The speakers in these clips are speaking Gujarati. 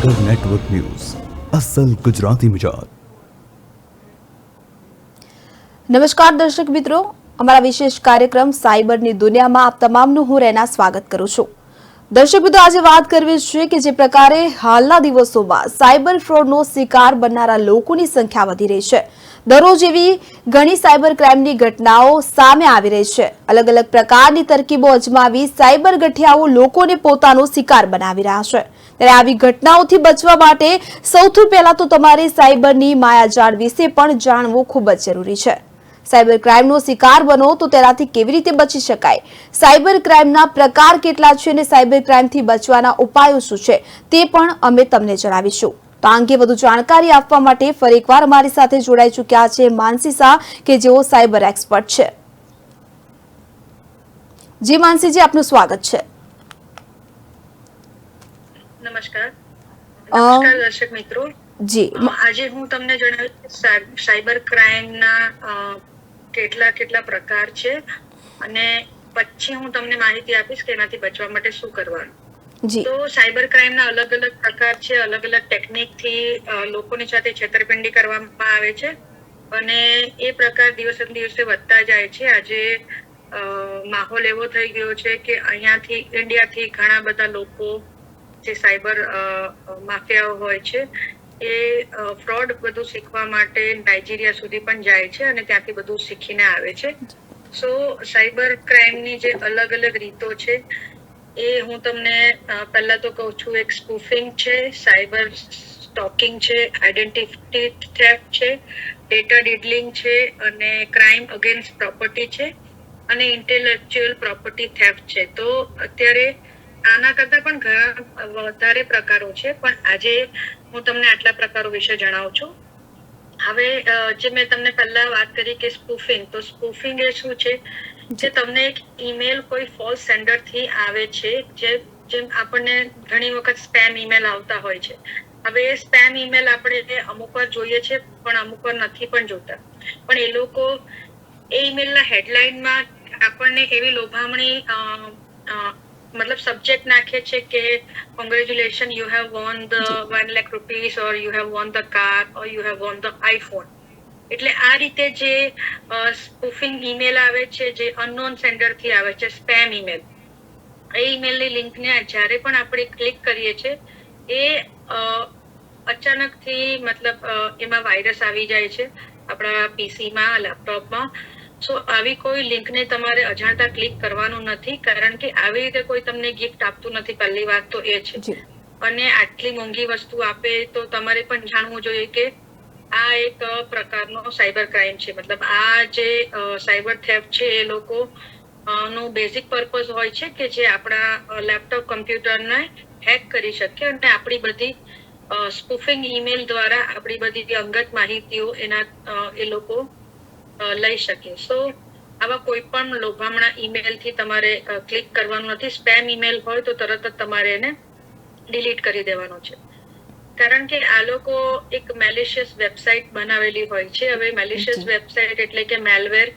સાગર નેટવર્ક ન્યૂઝ અસલ ગુજરાતી મિજાજ। નમસ્કાર દર્શક મિત્રો, અમારા વિશેષ કાર્યક્રમ સાયબરની દુનિયામાં આપ તમામનું હું રેના સ્વાગત કરું છું। દર્શક મિત્રો, આજે વાત કરવી છે કે જે પ્રકારે હાલના દિવસોમાં સાયબર ફ્રોડનો શિકાર બનનારા લોકોની સંખ્યા વધી રહી છે। દરરોજ એવી ઘણી સાયબર ક્રાઇમની ઘટનાઓ સામે આવી રહી છે। અલગ અલગ પ્રકારની તરકીબો અજમાવી સાયબર ગઠિયાઓ લોકોને પોતાનો શિકાર બનાવી રહ્યા છે। ત્યારે આવી ઘટનાઓથી બચવા માટે સૌથી પહેલા તો તમારે સાયબરની માયાજાળ વિશે પણ જાણવું ખૂબ જ જરૂરી છે। સાયબર ક્રાઇમનો શિકાર બનો તો તેનાથી કેવી રીતે બચી શકાય, સાયબર ક્રાઇમના પ્રકાર કેટલા છે અને સાયબર ક્રાઇમથી બચવાના ઉપાયો શું છે તે પણ અમે તમને જણાવીશું। તો આ અંગે વધુ જાણકારી આપવા માટે ફરી એકવાર અમારી સાથે જોડાઈ ચૂક્યા છે માનસી શાહ, કે જેઓ સાયબર એક્સપર્ટ છે। જી માનસીજી, આપનું સ્વાગત છે। નમસ્કાર દર્શક મિત્રો। જી, આજે હું તમને જણાવીશ સાયબર ક્રાઇમના કેટલા પ્રકાર છે અને પછી હું તમને માહિતી આપીશ કે એનાથી બચવા માટે શું કરવાનું। તો સાયબર ક્રાઇમના અલગ અલગ પ્રકાર છે, અલગ અલગ ટેકનિક થી લોકોની સાથે છેતરપિંડી કરવામાં આવે છે અને એ પ્રકાર દિવસે દિવસે વધતા જાય છે। આજે માહોલ એવો થઈ ગયો છે કે અહીંયાથી ઇન્ડિયાથી ઘણા બધા લોકો જે સાયબર માફિયાઓ હોય છે એ ફ્રોડ બધું શીખવા માટે નાઇજીરિયા સુધી પણ જાય છે અને ત્યાંથી બધું શીખીને આવે છે। સો સાયબર ક્રાઇમની જે અલગ અલગ રીતો છે એ હું તમને પહેલા તો કહું છું। એક સ્પૂફિંગ છે, સાયબર સ્ટોકિંગ છે, આઈડેન્ટિટી થેફ્ટ છે, ડેટા ડિડલિંગ છે અને ક્રાઇમ અગેન્સ્ટ પ્રોપર્ટી છે અને ઇન્ટેલેક્ચ્યુઅલ પ્રોપર્ટી થેફ્ટ છે। તો અત્યારે આના કરતા પણ ઘણા વધારે પ્રકારો છે, પણ આજે હું તમને આટલા પ્રકારો વિશે જણાવું છું। હવે જે મેં તમને પહેલા વાત કરી કે સ્પૂફિંગ, તો સ્પૂફિંગ એ શું છે કે તમને એક ઈમેલ કોઈ ફોલ્સ સેન્ડર થી આવે છે, જેમ આપણને ઘણી વખત સ્પેમ ઈમેલ આવતા હોય છે। હવે એ સ્પેમ ઈમેલ આપણે અમુક વાર જોઈએ છે પણ અમુક વાર નથી પણ જોતા, પણ એ લોકો એ ઈમેલના હેડલાઇનમાં આપણને એવી લોભામણી મતલબ સબ્જેક્ટ નાખે છે કે congratulation, you have won the 1 lakh rupees or you have won the car or you have won the iPhone. એટલે આ રીતે જે સ્પૂફિંગ ઈમેલ આવે છે, જે અનનોન સેન્ડર થી આવે છે, સ્પેમ ઈમેલ, એ ઈમેલની લિંકને જ્યારે પણ આપણે ક્લિક કરીએ છીએ એ અચાનક થી મતલબ એમાં વાયરસ આવી જાય છે આપણા પીસીમાં, લેપટોપમાં। સો આવી કોઈ લિંકને તમારે અજાણતા ક્લિક કરવાનું નથી, કારણ કે આવી રીતે કોઈ તમને ગિફ્ટ આપતું નથી। પહેલી વાત તો એ છે, અને આટલી મોંઘી વસ્તુ આપે તો તમારે પણ જાણવું જોઈએ કે આ એક પ્રકારનો સાયબર ક્રાઇમ છે। મતલબ આ જે સાયબર થેફ્ટ છે એ લોકો નો બેઝિક પર્પઝ હોય છે કે જે આપણા લેપટોપ, કમ્પ્યુટરને હેક કરી શકે અને આપણી બધી સ્પૂફિંગ ઈમેલ દ્વારા આપણી બધી અંગત માહિતીઓ એ લોકો લઈ શકે। સો આવા કોઈ પણ લોભામણા ઈમેલ થી તમારે ક્લિક કરવાનું નથી। સ્પેમ ઈમેલ હોય તો તરત જ તમારે એને ડિલીટ કરી દેવાનો છે, કારણ કે આ લોકો એક મેલિશિયસ વેબસાઇટ બનાવેલી હોય છે। હવે મેલિશિયસ વેબસાઇટ એટલે કે મેલવેર,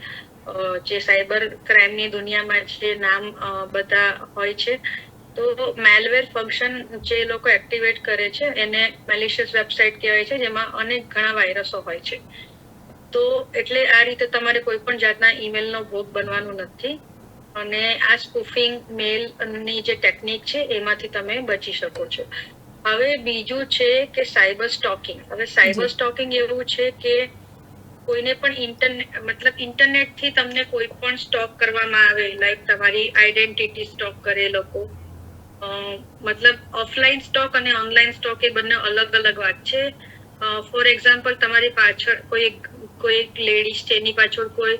જે સાયબર ક્રાઇમની દુનિયામાં જે નામ બધા હોય છે, તો મેલવેર ફંક્શન જે લોકો એક્ટિવેટ કરે છે એને મેલિશિયસ વેબસાઇટ કહેવાય છે, જેમાં અનેક ઘણા વાયરસો હોય છે। તો એટલે આ રીતે તમારે કોઈ પણ જાતના ઈમેલનો ભોગ બનવાનું નથી અને આ સ્પૂફિંગ મેલની જે ટેકનિક છે એમાંથી તમે બચી શકો છો। હવે બીજું છે કે સાયબર સ્ટોકિંગ। હવે સાયબર સ્ટોકિંગ એવું છે કે કોઈને પણ ઇન્ટરનેટ થી તમને કોઈ પણ સ્ટોક કરવામાં આવે, લાઈક તમારી આઈડેન્ટિટી સ્ટોક કરે લોકો। મતલબ ઓફલાઈન સ્ટોક અને ઓનલાઈન સ્ટોક એ બંને અલગ અલગ વાત છે। ફોર એક્ઝામ્પલ, તમારી પાછળ કોઈ લેડીઝ છે, એની પાછળ કોઈ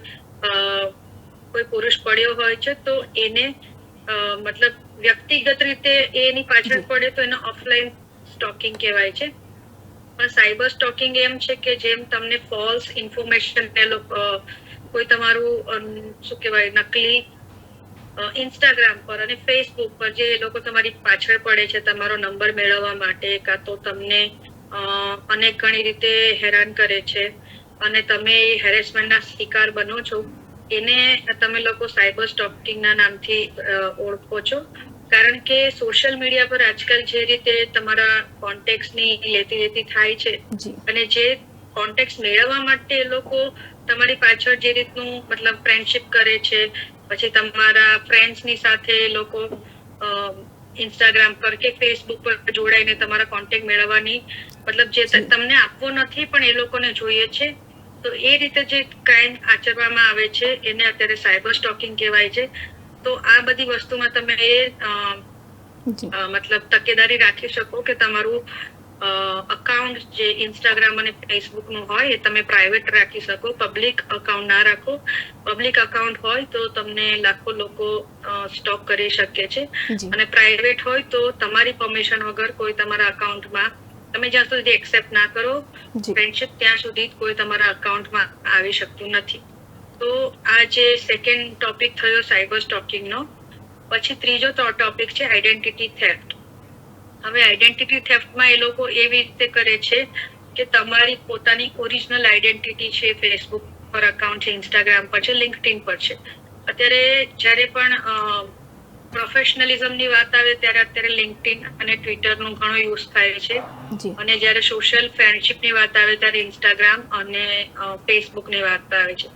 પુરુષ પડ્યો હોય છે, તો એને મતલબ વ્યક્તિગત રીતે એની પાછળ પડે તો એને ઓફલાઈન સ્ટોકિંગ કહેવાય છે। પણ સાયબર સ્ટોકિંગ એમ છે કે જેમ તમને ફોલ્સ ઇન્ફોર્મેશન કોઈ તમારું શું કહેવાય નકલી ઇન્સ્ટાગ્રામ પર અને ફેસબુક પર જે લોકો તમારી પાછળ પડે છે તમારો નંબર મેળવવા માટે, કાં તો તમને અનેક ઘણી રીતે હેરાન કરે છે અને તમે હેરેસમેન્ટના શિકાર બનો છો, એને તમે લોકો સાયબર સ્ટોકિંગના નામથી ઓળખો છો। કારણ કે સોશિયલ મીડિયા પર આજકાલ જે રીતે તમારા કોન્ટેક્ટની લેતી થાય છે અને જે કોન્ટેક્ટ મેળવવા માટે એ લોકો તમારી પાછળ જે રીતનું મતલબ ફ્રેન્ડશિપ કરે છે, પછી તમારા ફ્રેન્ડ્સની સાથે એ લોકો ઇન્સ્ટાગ્રામ પર કે ફેસબુક પર જોડાઈને તમારા કોન્ટેક્ટ મેળવવાની મતલબ જે તમને આપવો નથી પણ એ લોકોને જોઈએ છે, તો એ રીતે જે ક્રાઇમ આચરવામાં આવે છે એને અત્યારે સાયબર સ્ટોકિંગ કહેવાય છે. તો આ બધી વસ્તુમાં તમે મતલબ તકેદારી રાખી શકો કે તમારું અકાઉન્ટ જે ઇન્સ્ટાગ્રામ અને ફેસબુક નું હોય એ તમે પ્રાઇવેટ રાખી શકો, પબ્લિક અકાઉન્ટ ના રાખો. પબ્લિક અકાઉન્ટ હોય તો તમને લાખો લોકો સ્ટોક કરી શકે છે અને પ્રાઇવેટ હોય તો તમારી પરમિશન વગર કોઈ તમારા અકાઉન્ટમાં તમે જ્યાં સુધી એક્સેપ્ટ ના કરો ફ્રેન્ડશિપ ત્યાં સુધી કોઈ તમારા અકાઉન્ટમાં આવી શકતું નથી. તો આ જે સેકન્ડ ટોપિક થયો સાયબર સ્ટોકિંગનો. પછી ત્રીજો ટોપિક છે આઈડેન્ટિટી થેફ્ટ. હવે આઈડેન્ટિટી થેફ્ટમાં એ લોકો એવી રીતે કરે છે કે તમારી પોતાની ઓરિજિનલ આઈડેન્ટિટી છે, ફેસબુક પર અકાઉન્ટ છે, ઇન્સ્ટાગ્રામ પર છે, લિંક્ડઇન પર છે. અત્યારે જ્યારે પણ પ્રોફેશનલિઝમની વાત આવે ત્યારે અત્યારે લિંક્ડઇન અને ટ્વિટરનું ઘણો યુઝ થાય છે અને જ્યારે સોશિયલ ફ્રેન્ડશિપની વાત આવે ત્યારે ઇન્સ્ટાગ્રામ અને ફેસબુકની વાત આવે છે.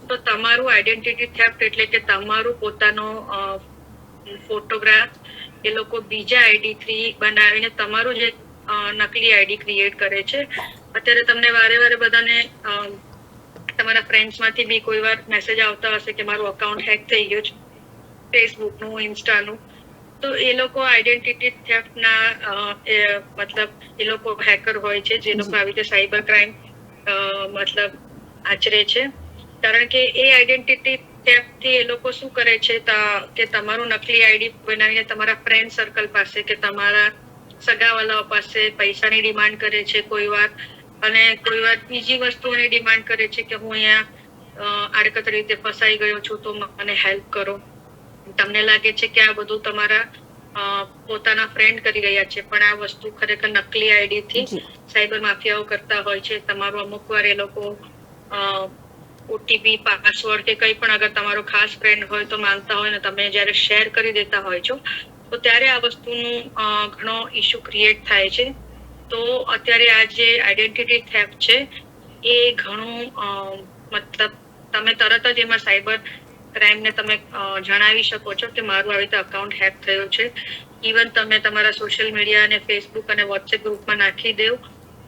તો તમારું આઈડેન્ટિટી થેફ્ટ એટલે કે તમારું પોતાનો ફોટોગ્રાફ એ લોકો બીજા આઈડી થી બનાવીને તમારું જે નકલી આઈડી ક્રિએટ કરે છે. અત્યારે તમને વારે બધાને તમારા ફ્રેન્ડ્સ માંથી બી કોઈ વાર મેસેજ આવતા હશે કે મારું અકાઉન્ટ હેક થઈ ગયું છે, ફેસબુકનું, ઇન્સ્ટાનું. તો એ લોકો આઈડેન્ટિટી થેફ્ટના મતલબ એ લોકો હેકર હોય છે જે લોકો આવી રીતે સાયબર ક્રાઇમ મતલબ આચરે છે. કારણ કે એ આઈડેન્ટિટી થેફ્ટથી એ લોકો શું કરે છે કે તમારું નકલી આઈડી બનાવીને તમારા ફ્રેન્ડ સર્કલ પાસે કે તમારા સગાવાલાઓ પાસે પૈસાની ડિમાન્ડ કરે છે કોઈ વાર, અને કોઈ વાર બીજી વસ્તુઓની ડિમાન્ડ કરે છે કે હું અહીંયા આડકતરી રીતે ફસાઈ ગયો છું તો મને હેલ્પ કરો. તમને લાગે છે કે આ બધું તમારા પોતાના ફ્રેન્ડ કરી રહ્યા છે પણ આ વસ્તુ ખરેખર નકલી આઈડી થી સાયબર માફિયાઓ કરતા હોય છે. તમારું અમુક વાર એ લોકો ઓટીપી, પાસવર્ડ કે કંઈ પણ અગર તમારો ખાસ ફ્રેન્ડ હોય તો માંગતા હોય ને તમે જયારે શેર કરી દેતા હોય છો તો ત્યારે આ વસ્તુનું ઘણો ઇસ્યુ ક્રિએટ થાય છે. તો અત્યારે આ જે આઈડેન્ટિટી થેફ્ટ છે એ ઘણું મતલબ તમે તરત જ એમાં સાયબર ક્રાઇમને તમે જણાવી શકો છો કે મારું આવી રીતે અકાઉન્ટ હેક થયું છે. ઇવન તમે તમારા સોશિયલ મીડિયા અને ફેસબુક અને વોટ્સએપ ગ્રુપમાં નાખી દેવ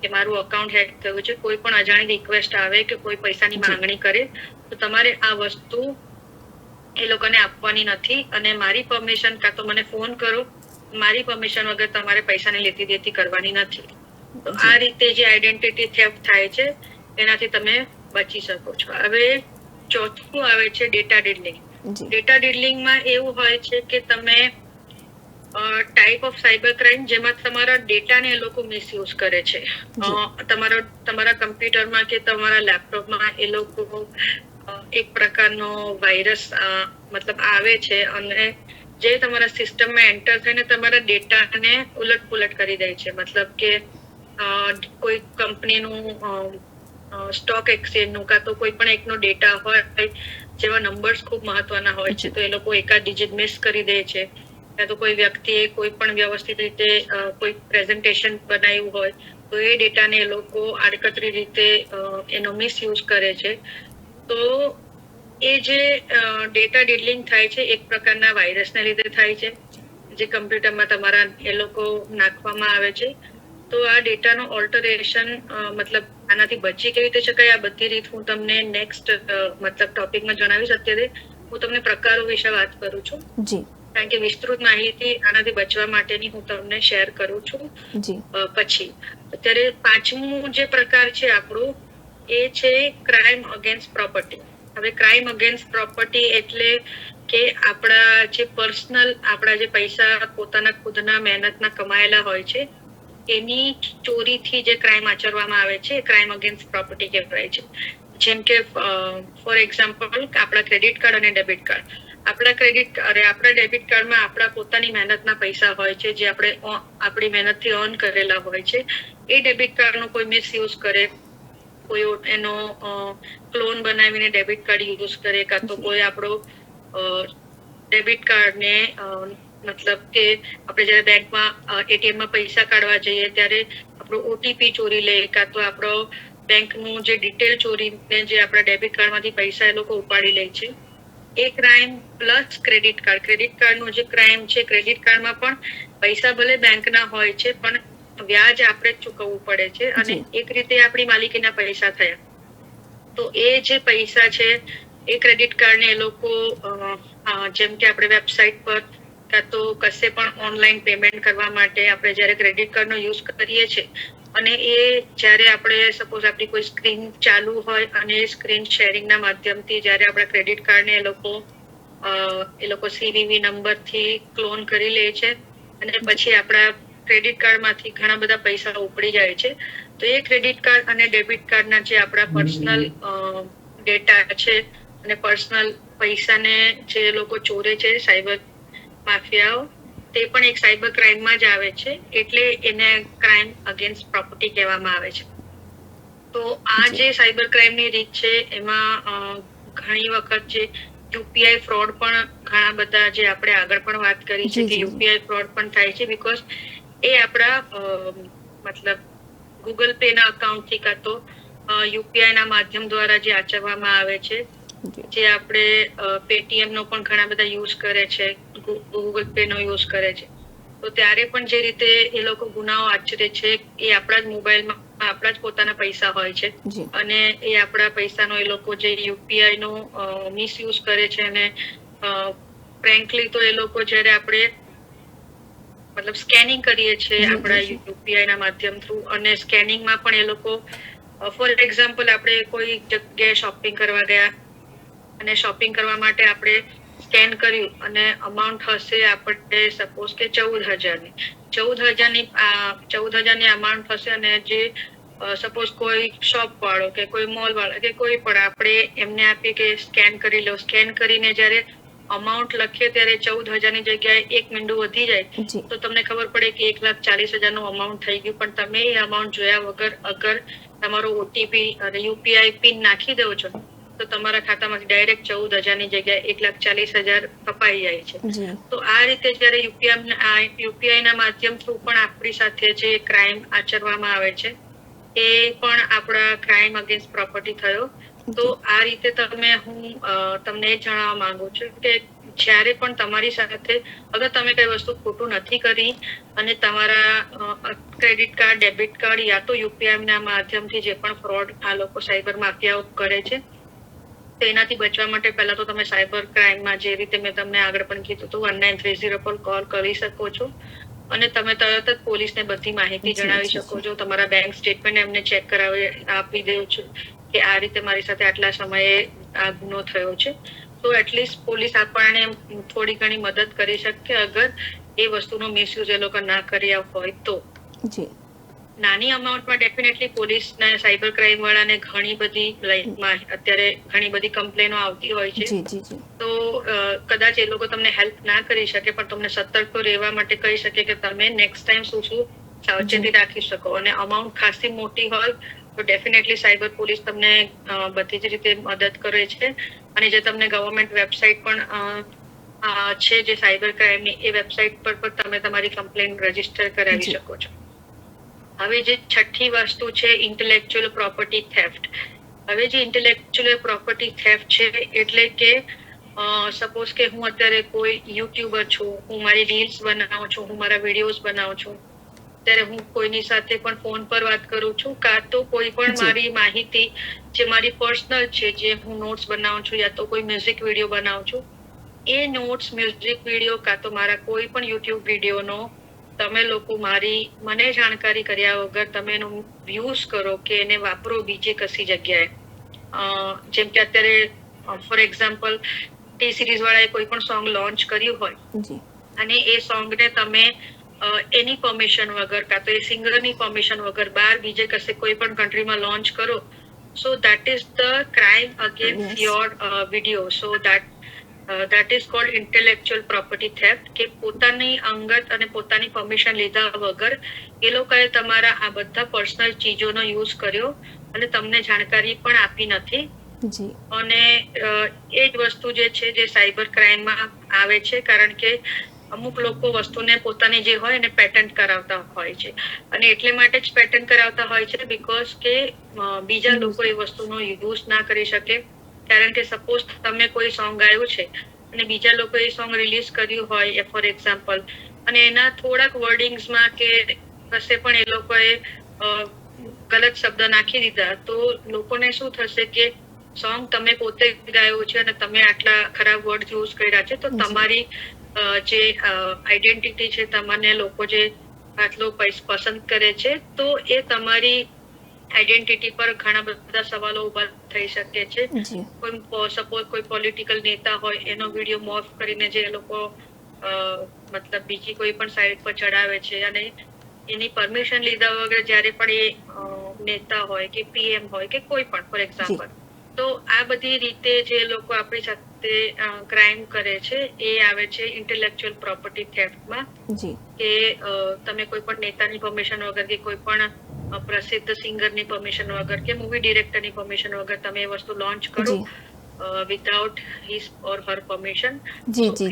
કે મારું અકાઉન્ટ હેક થયું છે. કોઈ પણ અજાણી રિક્વેસ્ટ આવે કે કોઈ પૈસાની માંગણી કરે તો તમારે આ વસ્તુ એ લોકોને આપવાની નથી અને મારી પરમિશન કાં તો મને ફોન કરો, મારી પરમિશન વગર તમારે પૈસાની લેતી દેતી કરવાની નથી. તો આ રીતે જે આઈડેન્ટિટી થેફ્ટ થાય છે એનાથી તમે બચી શકો છો. હવે ચોથું આવે છે ડેટા ડીલિંગ. ડેટા ડીલિંગમાં એવું હોય છે કે તમે ટાઈપ ઓફ સાયબર ક્રાઇમ જેમાં તમારા ડેટાને એ લોકો મિસયુઝ કરે છે. તમારા કમ્પ્યુટરમાં કે તમારા લેપટોપમાં એ લોકો એક પ્રકારનો વાયરસ મતલબ આવે છે અને જે તમારા સિસ્ટમમાં એન્ટર થઈને તમારા ડેટાને ઉલટપુલટ કરી દે છે. મતલબ કે કોઈ કંપનીનું સ્ટોક એક્સચેન્જનું કાં તો કોઈ પણ એકનો ડેટા હોય જેવા નંબર્સ ખૂબ મહત્વના હોય છે તો એ લોકો એકાદ ડિજિટ મિસ કરી દે છે. તો કોઈ વ્યક્તિએ કોઈ પણ વ્યવસ્થિત રીતે કોઈ પ્રેઝન્ટેશન બનાવ્યું હોય તો એ ડેટાને એ લોકો આડકતરી રીતે એનો મિસયુઝ કરે છે. તો એ જે ડેટા ડીલિંગ થાય છે એક પ્રકારના વાયરસના લીધે થાય છે જે કમ્પ્યુટરમાં તમારા એ લોકો નાખવામાં આવે છે. તો આ ડેટાનો ઓલ્ટરેશન મતલબ આનાથી બચી કેવી રીતે શકાય આ બધી રીત હું તમને નેક્સ્ટ મતલબ ટોપિકમાં જણાવીશ. અત્યારે હું તમને પ્રકારો વિશે વાત કરું છું કારણ કે વિસ્તૃત માહિતી આનાથી બચવા માટેની હું તમને શેર કરું છું. પછી અત્યારે પાંચમું જે પ્રકાર છે આપણું એ છે ક્રાઇમ અગેન્સ્ટ પ્રોપર્ટી. હવે ક્રાઇમ અગેન્સ્ટ પ્રોપર્ટી એટલે કે આપણા જે પર્સનલ આપણા જે પૈસા પોતાના ખુદના મહેનતના કમાયેલા હોય છે એની ચોરીથી જે ક્રાઇમ આચરવામાં આવે છે ક્રાઇમ અગેન્સ્ટ પ્રોપર્ટી કહેવાય છે. જેમ કે ફોર એક્ઝામ્પલ આપણા ક્રેડિટ કાર્ડ અને ડેબિટ કાર્ડ. આપણા ડેબિટ કાર્ડમાં આપણા પોતાની મહેનતના પૈસા હોય છે જે આપણે આપણી મહેનતથી અર્ન કરેલા હોય છે. એ ડેબિટ કાર્ડનો કોઈ મિસયુઝ કરે, કોઈ એનો ક્લોન બનાવીને ડેબિટ કાર્ડ યુઝ કરે કાં તો કોઈ આપણો ડેબિટ કાર્ડને મતલબ કે આપણે જયારે બેંકમાં એટીએમમાં પૈસા કાઢવા જઈએ ત્યારે આપણો ઓટીપી ચોરી લે, કાં તો આપણો બેંકનું જે ડિટેલ ચોરીને જે આપણા ડેબિટ કાર્ડમાંથી પૈસા એ લોકો ઉપાડી લે છે. એ ક્રાઇમ પ્લસ ક્રેડિટ કાર્ડનો જે ક્રાઇમ છે, ક્રેડિટ કાર્ડમાં પણ પૈસા ભલે બેંકના હોય છે પણ વ્યાજ આપણે જ ચૂકવવું પડે છે અને એક રીતે આપણી માલિકીના પૈસા થયા. તો એ જે પૈસા છે એ ક્રેડિટ કાર્ડને એ લોકો જેમ કે આપણે વેબસાઇટ પર કાં તો કશે પણ ઓનલાઈન પેમેન્ટ કરવા માટે આપણે જ્યારે ક્રેડિટ કાર્ડનો યુઝ કરીએ છીએ અને એ જ્યારે આપણે સપોઝ આપણી કોઈ સ્ક્રીન ચાલુ હોય અને સ્ક્રીન શેરિંગના માધ્યમથી જ્યારે આપણા ક્રેડિટ કાર્ડને એ લોકો સીવીવી નંબરથી ક્લોન કરી લે છે અને પછી આપણા ક્રેડિટ કાર્ડમાંથી ઘણા બધા પૈસા ઉપડી જાય છે. તો એ ક્રેડિટ કાર્ડ અને ડેબિટ કાર્ડના જે આપણા પર્સનલ ડેટા છે અને પર્સનલ પૈસાને જે લોકો ચોરે છે સાયબર માફિયાઓ, તે પણ એક સાયબર ક્રાઇમમાં જ આવે છે. એટલે એને ક્રાઇમ અગેન્સ્ટ પ્રોપર્ટી કહેવામાં આવે છે. તો આ જે સાયબર ક્રાઇમની રીત છે એમાં ઘણી વખત જે યુપીઆઈ ફ્રોડ પણ ઘણા બધા, જે આપણે આગળ પણ વાત કરી છે કે યુપીઆઈ ફ્રોડ પણ થાય છે બીકોઝ એ આપણા મતલબ ગૂગલ પે ના અકાઉન્ટથી કાં તો યુપીઆઈ ના માધ્યમ દ્વારા જે આચરવામાં આવે છે, જે આપણે પેટીએમ નો પણ ઘણા બધા યુઝ કરે છે, ગૂગલ પે નો યુઝ કરે છે. તો ત્યારે પણ જે રીતે એ લોકો ગુનાઓ આચરે છે એ આપણા જ મોબાઈલમાં આપણા જ પોતાના પૈસા હોય છે અને એ આપણા પૈસાનો એ લોકો જે યુપીઆઈ નો મિસયુઝ કરે છે અને ફ્રેન્કલી તો એ લોકો જ્યારે આપણે મતલબ સ્કેનિંગ કરીએ છીએ આપણા યુપીઆઈ ના માધ્યમ થ્રુ, અને સ્કેનિંગમાં પણ એ લોકો ફોર એક્ઝામ્પલ આપણે કોઈ જગ્યાએ શોપિંગ કરવા ગયા અને શોપિંગ કરવા માટે આપણે સ્કેન કર્યું અને અમાઉન્ટ હશે આપણે સપોઝ કે 14,000ની અમાઉન્ટ હશે અને જે સપોઝ કોઈ શોપ વાળો કે કોઈ મોલ વાળો કે કોઈ પણ આપણે એમને આપીએ કે સ્કેન કરી લો, સ્કેન કરીને જ્યારે અમાઉન્ટ લખીએ ત્યારે 14,000ની જગ્યાએ 1 મીંડું વધી જાય તો તમને ખબર પડે કે 1,40,000નું અમાઉન્ટ થઈ ગયું. પણ તમે એ અમાઉન્ટ જોયા વગર અગર તમારો ઓટીપી અને યુપીઆઈ પિન નાખી દો છો તો તમારા ખાતામાંથી ડાયરેક્ટ 14,000ની જગ્યાએ 1,40,000 કપાઈ જાય છે. તો આ રીતે જયારે યુપીઆઈ ના માધ્યમ થ્રુ પણ આપણી સાથે જે ક્રાઇમ આચરવામાં આવે છે એ પણ આપણા ક્રાઇમ અગેન્સ્ટ પ્રોપર્ટી થયો. તો આ રીતે હું તમને એ જણાવવા માંગુ છું કે જ્યારે પણ તમારી સાથે અગર તમે કઈ વસ્તુ ખોટું નથી કરી અને તમારા ક્રેડિટ કાર્ડ, ડેબિટ કાર્ડ યા તો યુપીઆઈ ના માધ્યમથી જે પણ ફ્રોડ આ લોકો સાયબર માફિયાઓ કરે છે તેનાથી બચવા માટે પહેલા તો તમે સાયબર ક્રાઇમમાં જે રીતે મેં તમને આગળ પણ કીધું તો 1930 પર કોલ કરી શકો છો અને તમે તરત જ પોલીસને બધી માહિતી જણાવી શકો છો. તમારા બેંક સ્ટેટમેન્ટ એમને ચેક આપી દો છો કે આ રીતે મારી સાથે આટલા સમયે આ ગુનો થયો છે. તો એટલીસ્ટ પોલીસ આપણને થોડી ઘણી મદદ કરી શકે અગર એ વસ્તુનો મિસયુઝ એ લોકો ના કર્યા હોય તો. નાની અમાઉન્ટમાં ડેફિનેટલી પોલીસના સાયબર ક્રાઇમ વાળાને ઘણી બધી અત્યારે ઘણી બધી કમ્પ્લેનો આવતી હોય છે. તો કદાચ એ લોકો તમને હેલ્પ ના કરી શકે પણ તમને સતર્ક તો રહેવા માટે કહી શકે કે તમે નેક્સ્ટ ટાઈમ શું સાવચેતી રાખી શકો. અને અમાઉન્ટ ખાસી મોટી હોય તો ડેફિનેટલી સાયબર પોલીસ તમને બધી જ રીતે મદદ કરે છે. અને જે તમને ગવર્મેન્ટ વેબસાઇટ પણ છે જે સાયબર ક્રાઇમની, એ વેબસાઇટ પર પણ તમે તમારી કમ્પ્લેન રજીસ્ટર કરાવી શકો છો. હવે જે છઠ્ઠી વસ્તુ છે ઇન્ટેલેક્ચ્યુઅલ પ્રોપર્ટી થેફ્ટ. હવે જે ઇન્ટેલેક્ચ્યુઅલ પ્રોપર્ટી થેફ્ટ છે એટલે કે સપોઝ કે હું અત્યારે કોઈ યુટ્યુબર છું, હું મારી રીલ્સ બનાવું છું, હું મારા વિડીયોઝ બનાવું છું, ત્યારે હું કોઈની સાથે પણ ફોન પર વાત કરું છું કાં તો કોઈ પણ મારી માહિતી જે મારી પર્સનલ છે, જે હું નોટ્સ બનાવું છું યા તો કોઈ મ્યુઝિક વિડીયો બનાવું છું, એ નોટ્સ, મ્યુઝિક વિડીયો કાં તો મારા કોઈ પણ યુટ્યુબ વિડીયોનો તમે લોકો મને જાણકારી કર્યા વગર તમે એનો યુઝ કરો કે એને વાપરો બીજે કશી જગ્યાએ. જેમ કે અત્યારે ફોર એક્ઝામ્પલ ટી સિરીઝ વાળાએ કોઈ પણ સોંગ લોન્ચ કર્યું હોય અને એ સોંગને તમે એની પરમિશન વગર કાં તો એ સિંગરની પરમિશન વગર બહાર બીજે કશે કોઈ પણ કન્ટ્રીમાં લોન્ચ કરો, so that is the crime against your video. So that is called intellectual property theft, કે પોતાની અંગત અને પોતાની પરમિશન લીધા વગર એ લોકોએ તમારા આ બધા પર્સનલ ચીજોનો યુઝ કર્યો અને તમને જાણકારી પણ આપી નથી. અને એ જ વસ્તુ જે છે જે સાયબર ક્રાઇમમાં આવે છે, કારણ કે અમુક લોકો વસ્તુને પોતાની જે હોય એને પેટન્ટ કરાવતા હોય છે, અને એટલે માટે જ પેટન્ટ કરાવતા હોય છે બીકોઝ કે બીજા લોકો એ વસ્તુનો યુઝ ના કરી શકે. કારણ કે સપોઝ તમે કોઈ સોંગ ગાયું છે અને બીજા લોકો એ સોંગ રિલીઝ કર્યું હોય ફોર એક્ઝામ્પલ, અને એના થોડાક વર્ડિંગ્સમાં કે કશે પણ એ લોકોએ ગલત શબ્દ નાખી દીધા, તો લોકોને શું થશે કે સોંગ તમે પોતે ગાયું છે અને તમે આટલા ખરાબ વર્ડ યુઝ કર્યા છે, તો તમારી જે આઈડેન્ટિટી છે, તમને લોકો જે આટલો પસંદ કરે છે, તો એ તમારી આઈડેન્ટિટી પર ઘણા બધા સવાલો ઉભા થઈ શકે છે. કોઈ સપોઝ કોઈ પોલિટિકલ નેતા હોય, એનો વિડીયો મોર્ફ કરીને જે લોકો મતલબ બીજી કોઈ પણ સાઇટ પર ચડાવે છે અને એની પરમિશન લીધા વગર જ્યારે પણ એ નેતા હોય કે પીએમ હોય કે કોઈ પણ ફોર એક્ઝામ્પલ, તો આ બધી રીતે જે લોકો આપણી સાથે ક્રાઇમ કરે છે એ આવે છે ઇન્ટેલેક્ચ્યુઅલ પ્રોપર્ટી થેફ્ટમાં. કે તમે કોઈ પણ નેતાની પરમિશન વગર કે કોઈ પણ પ્રસિદ્ધ સિંગરની પરમિશન વગર કે મૂવી ડિરેક્ટરની પરમિશન વગર તમે એ વસ્તુ લોન્ચ કરો without his or her permission,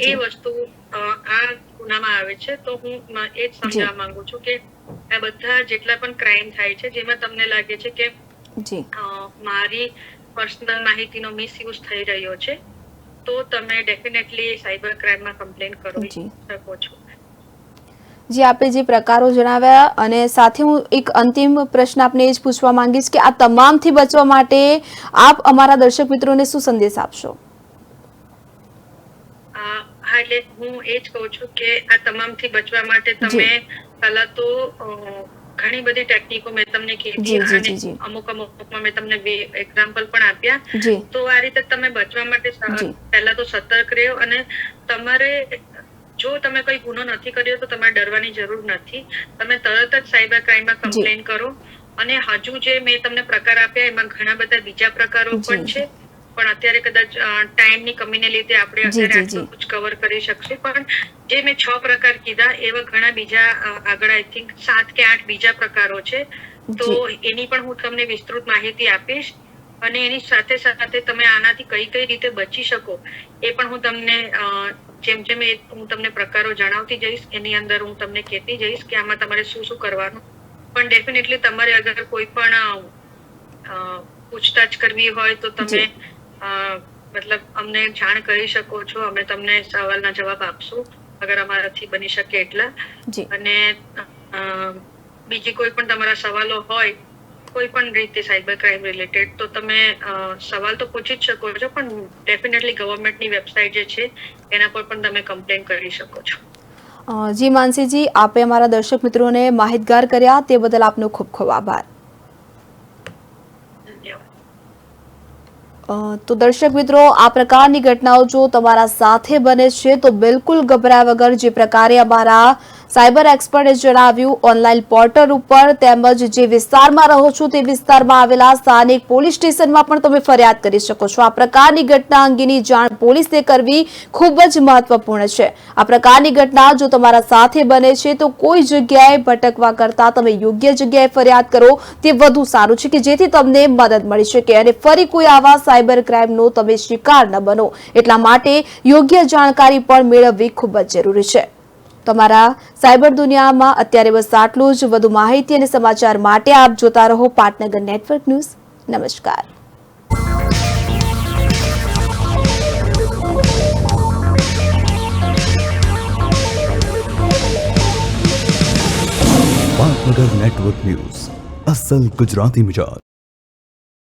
એ વસ્તુ આ ગુનામાં આવે છે. તો હું એ જ સમજાવવા માંગુ છું કે આ બધા જેટલા પણ ક્રાઇમ થાય છે જેમાં તમને લાગે છે કે મારી પર્સનલ માહિતીનો મિસયુઝ થઈ રહ્યો છે, તો તમે ડેફિનેટલી સાયબર ક્રાઇમમાં કમ્પ્લેન કરી શકો છો. જે આપે જે પ્રકારો જણાવ્યા, અને સાથે હું એક અંતિમ પ્રશ્ન આપને એ જ પૂછવા માંગીશ કે આ તમામથી બચવા માટે આપ અમારા દર્શક મિત્રોને શું સંદેશ આપશો? હા, એટલે હું એ જ કહું છું કે આ તમામથી બચવા માટે તમે પહેલા તો ઘણી બધી ટેકનિકો મેં તમને કીધી અને અમુકમાં મેં તમને બે એક્ઝામ્પલ પણ આપ્યા. તો આ રીતે તમે બચવા માટે પહેલા તો સતર્ક રહ્યો, અને તમારે જો તમે કોઈ ગુનો નથી કર્યો તો તમારે ડરવાની જરૂર નથી. તમે તરત જ સાયબર ક્રાઇમમાં કમ્પ્લેન કરો. અને હજુ જે મેં તમને પ્રકાર આપ્યા એમાં ઘણા બધા બીજા પ્રકારો પણ છે, પણ અત્યારે કદાચ ટાઈમની કમીને લીધે આપણે અત્યારે આટલું જ કવર કરી શકશું. પણ જે મેં 6 પ્રકાર કીધા એવા ઘણા બીજા આગળ આઈ થિંક 7 કે 8 બીજા પ્રકારો છે, તો એની પણ હું તમને વિસ્તૃત માહિતી આપીશ. અને એની સાથે સાથે તમે આનાથી કઈ કઈ રીતે બચી શકો એ પણ હું તમને જેમ જેમ હું તમને પ્રકારો જણાવતી જઈશ એની અંદર હું તમને કહેતી જઈશ કે આમાં તમારે શું શું કરવાનું. પણ ડેફિનેટલી તમારે અગર કોઈ પણ પૂછતાછ કરવી હોય તો તમે મતલબ અમને જાણ કરી શકો છો. અમે તમને સવાલના જવાબ આપશું અગર અમારાથી બની શકે એટલા. અને બીજી કોઈ પણ તમારા સવાલો હોય કોઈ પણ રીતે સાયબર ક્રાઇમ રિલેટેડ, તો તમે સવાલ તો પૂછી જ શકો છો, પણ ડેફિનેટલી ગવર્મેન્ટની વેબસાઇટ જે છે એના પર પણ તમે કમ્પ્લેન કરી શકો છો. જી માનસીજી, આપે અમારા દર્શક મિત્રોને માહિતગાર કર્યા તે બદલ આપનો ખૂબ ખૂબ આભાર. તો દર્શક મિત્રો, આ પ્રકારની ઘટનાઓ જો તમારા સાથે બને છે તો બિલકુલ ગભરાયા વગર, જે પ્રકારે અમારા સાયબર એક્સપર્ટે જણાવ્યું, ઓનલાઈન પોર્ટલ ઉપર તેમજ જે વિસ્તારમાં રહો છો તે વિસ્તારમાં આવેલા સ્થાનિક પોલીસ સ્ટેશનમાં પણ તમે ફરિયાદ કરી શકો છો. આ પ્રકારની ઘટના અંગેની જાણ પોલીસને કરવી ખૂબ જ મહત્વપૂર્ણ છે. આ પ્રકારની ઘટના જો તમારા સાથે બને છે તો કોઈ જગ્યાએ ભટકવા કરતા તમે યોગ્ય જગ્યાએ ફરિયાદ કરો તે વધુ સારું છે, કે જેથી તમને મદદ મળી શકે અને ફરી કોઈ આવા સાયબર ક્રાઇમનો તમે શિકાર ન બનો. એટલા માટે યોગ્ય જાણકારી પણ મેળવવી ખૂબ જ જરૂરી છે. તમારા સાયબર દુનિયામાં અત્યારે બસ આટલું જ. વધુ માહિતી અને સમાચાર માટે આપ જોતા રહો પાટનગર નેટવર્ક ન્યૂઝ. નમસ્કાર. પાટનગર નેટવર્ક ન્યૂઝ, અસલ ગુજરાતી મિજાજ.